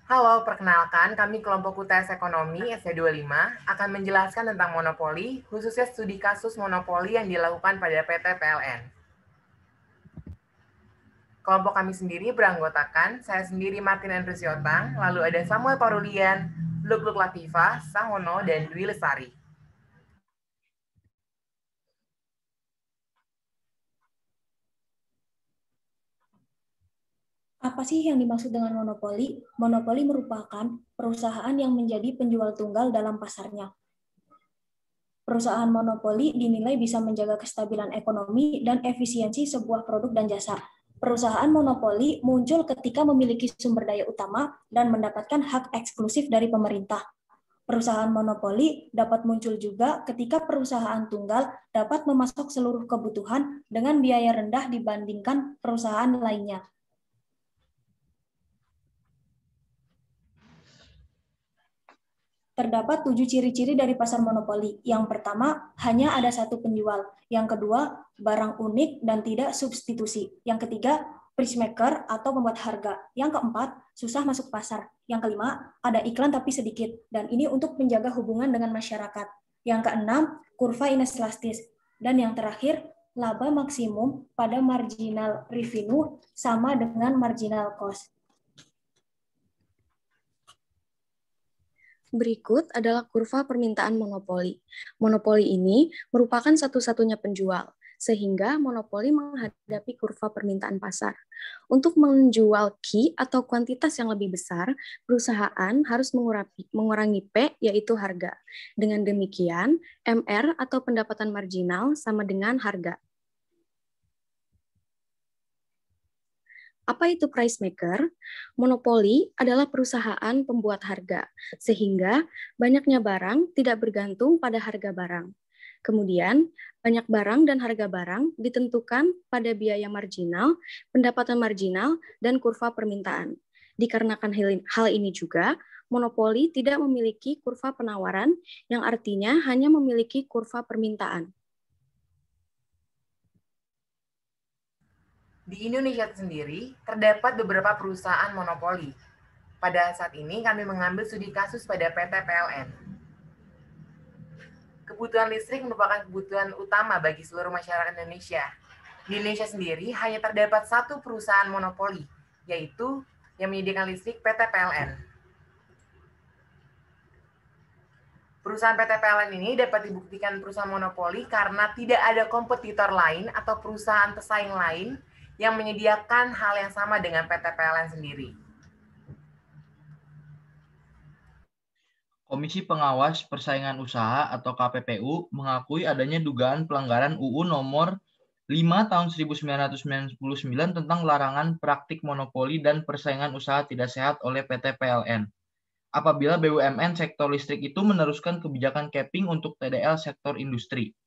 Halo, perkenalkan kami kelompok UTS Ekonomi SV25 akan menjelaskan tentang monopoli, khususnya studi kasus monopoli yang dilakukan pada PT PLN. Kelompok kami sendiri beranggotakan, saya sendiri Martin Andrew Siotang, lalu ada Samuel Parulian, Luk Latifah, Sahono, dan Dwi Lestari. Apa sih yang dimaksud dengan monopoli? Monopoli merupakan perusahaan yang menjadi penjual tunggal dalam pasarnya. Perusahaan monopoli dinilai bisa menjaga kestabilan ekonomi dan efisiensi sebuah produk dan jasa. Perusahaan monopoli muncul ketika memiliki sumber daya utama dan mendapatkan hak eksklusif dari pemerintah. Perusahaan monopoli dapat muncul juga ketika perusahaan tunggal dapat memasok seluruh kebutuhan dengan biaya rendah dibandingkan perusahaan lainnya. Terdapat 7 ciri-ciri dari pasar monopoli. Yang pertama, hanya ada satu penjual. Yang kedua, barang unik dan tidak substitusi. Yang ketiga, price maker atau pembuat harga. Yang keempat, susah masuk pasar. Yang kelima, ada iklan tapi sedikit. Dan ini untuk menjaga hubungan dengan masyarakat. Yang keenam, kurva inelastis. Dan yang terakhir, laba maksimum pada marginal revenue sama dengan marginal cost. Berikut adalah kurva permintaan monopoli. Monopoli ini merupakan satu-satunya penjual, sehingga monopoli menghadapi kurva permintaan pasar. Untuk menjual key atau kuantitas yang lebih besar, perusahaan harus mengurangi P, yaitu harga. Dengan demikian, MR atau pendapatan marginal sama dengan harga. Apa itu price maker? Monopoli adalah perusahaan pembuat harga, sehingga banyaknya barang tidak bergantung pada harga barang. Kemudian, banyak barang dan harga barang ditentukan pada biaya marginal, pendapatan marginal, dan kurva permintaan. Dikarenakan hal ini juga, monopoli tidak memiliki kurva penawaran, yang artinya hanya memiliki kurva permintaan. Di Indonesia sendiri, terdapat beberapa perusahaan monopoli. Pada saat ini, kami mengambil studi kasus pada PT PLN. Kebutuhan listrik merupakan kebutuhan utama bagi seluruh masyarakat Indonesia. Di Indonesia sendiri, hanya terdapat satu perusahaan monopoli, yaitu yang menyediakan listrik PT PLN. Perusahaan PT PLN ini dapat dibuktikan perusahaan monopoli karena tidak ada kompetitor lain atau perusahaan pesaing lain yang menyediakan hal yang sama dengan PT PLN sendiri. Komisi Pengawas Persaingan Usaha atau KPPU mengakui adanya dugaan pelanggaran UU nomor 5 tahun 1999 tentang larangan praktik monopoli dan persaingan usaha tidak sehat oleh PT PLN. Apabila BUMN sektor listrik itu meneruskan kebijakan capping untuk TDL sektor industri.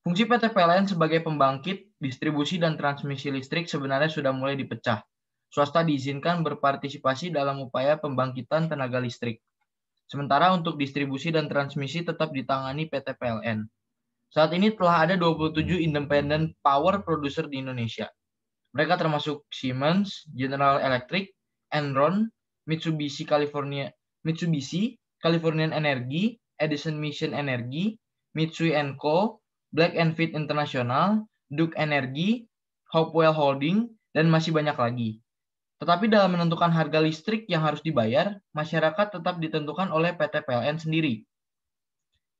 Fungsi PT PLN sebagai pembangkit, distribusi, dan transmisi listrik sebenarnya sudah mulai dipecah. Swasta diizinkan berpartisipasi dalam upaya pembangkitan tenaga listrik. Sementara untuk distribusi dan transmisi tetap ditangani PT PLN. Saat ini telah ada 27 independent power producer di Indonesia. Mereka termasuk Siemens, General Electric, Enron, Mitsubishi Californian Energy, Edison Mission Energy, Mitsui & Co., Black & Veatch International, Duke Energy, Hopewell Holding, dan masih banyak lagi. Tetapi dalam menentukan harga listrik yang harus dibayar, masyarakat tetap ditentukan oleh PT PLN sendiri.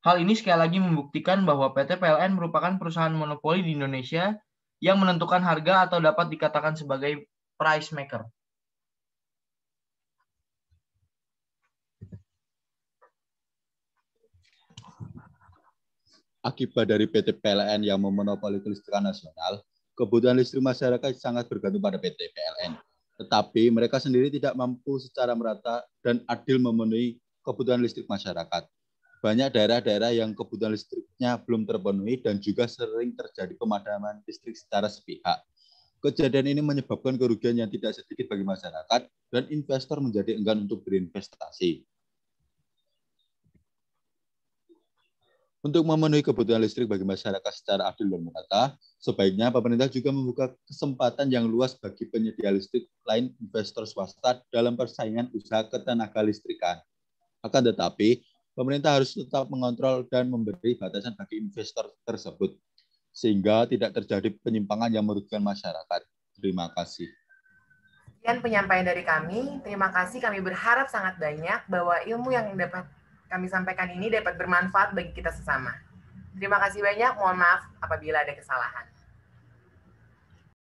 Hal ini sekali lagi membuktikan bahwa PT PLN merupakan perusahaan monopoli di Indonesia yang menentukan harga atau dapat dikatakan sebagai price maker. Akibat dari PT PLN yang memonopoli kelistrikan nasional, kebutuhan listrik masyarakat sangat bergantung pada PT PLN. Tetapi mereka sendiri tidak mampu secara merata dan adil memenuhi kebutuhan listrik masyarakat. Banyak daerah-daerah yang kebutuhan listriknya belum terpenuhi dan juga sering terjadi pemadaman listrik secara sepihak. Kejadian ini menyebabkan kerugian yang tidak sedikit bagi masyarakat dan investor menjadi enggan untuk berinvestasi. Untuk memenuhi kebutuhan listrik bagi masyarakat secara adil dan merata, sebaiknya pemerintah juga membuka kesempatan yang luas bagi penyedia listrik lain investor swasta dalam persaingan usaha ketenaga listrikan. Akan tetapi, pemerintah harus tetap mengontrol dan memberi batasan bagi investor tersebut, sehingga tidak terjadi penyimpangan yang merugikan masyarakat. Terima kasih. Sekian penyampaian dari kami. Terima kasih. Kami berharap sangat banyak bahwa ilmu yang dapat kami sampaikan ini dapat bermanfaat bagi kita sesama. Terima kasih banyak. Mohon maaf apabila ada kesalahan.